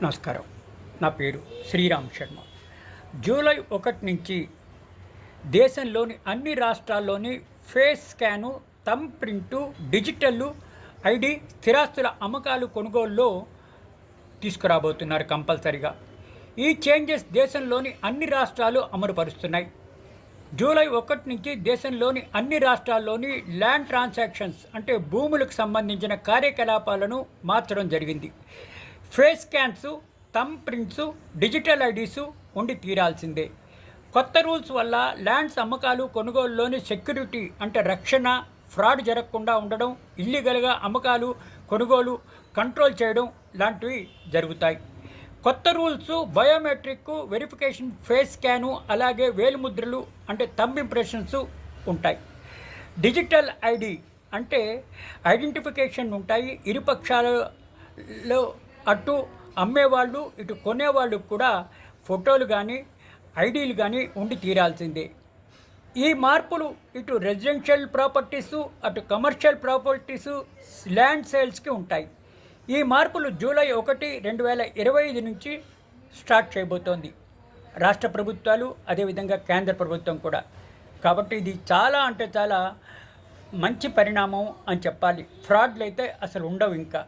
నమస్కారం. నా పేరు శ్రీరామ్ శర్మ. జూలై 1 నుంచి దేశంలోని అన్ని రాష్ట్రాల్లోని face scan, thumb print, digital ID స్థిరాస్తుల అమ్మకాలు కొనుగోలులో తీసుకురాబోతున్నారు కంపల్సరిగా. ఈ చేంజెస్ దేశంలోని అన్ని రాష్ట్రాలు అమలుపరుస్తున్నాయి. జూలై 1 నుంచి దేశంలోని అన్ని రాష్ట్రాల్లోని ల్యాండ్ ట్రాన్సాక్షన్స్ అంటే భూములకు సంబంధించిన కార్యకలాపాలను మార్చడం జరిగింది. Face scans, thumb prints, digital IDs ఉండి తీరాల్సిందే. కొత్త రూల్స్ వల్ల ల్యాండ్స్ అమ్మకాలు కొనుగోలులోని సెక్యూరిటీ అంటే రక్షణ, ఫ్రాడ్ జరగకుండా ఉండడం, ఇల్లీగల్గా అమ్మకాలు కొనుగోలు కంట్రోల్ చేయడం లాంటివి జరుగుతాయి. కొత్త rules biometric verification, face scan, అలాగే వేలిముద్రలు అంటే థంబ్ ఇంప్రెషన్స్ ఉంటాయి. డిజిటల్ ఐడి అంటే ఐడెంటిఫికేషన్ ఉంటాయి. ఇరుపక్షాలలో అటు అమ్మేవాళ్ళు ఇటు కొనేవాళ్ళు కూడా ఫోటోలు కానీ ఐడీలు కానీ ఉండి తీరాల్సిందే. ఈ మార్పులు ఇటు రెసిడెన్షియల్ ప్రాపర్టీసు, అటు కమర్షియల్ ప్రాపర్టీసు, ల్యాండ్ సేల్స్కి ఉంటాయి. ఈ మార్పులు జూలై 1, 2025 నుంచి స్టార్ట్ చేయబోతోంది రాష్ట్ర ప్రభుత్వాలు, అదేవిధంగా కేంద్ర ప్రభుత్వం కూడా. కాబట్టి ఇది చాలా అంటే చాలా మంచి పరిణామం అని చెప్పాలి. ఫ్రాడ్లు అయితే అసలు ఉండవు ఇంకా.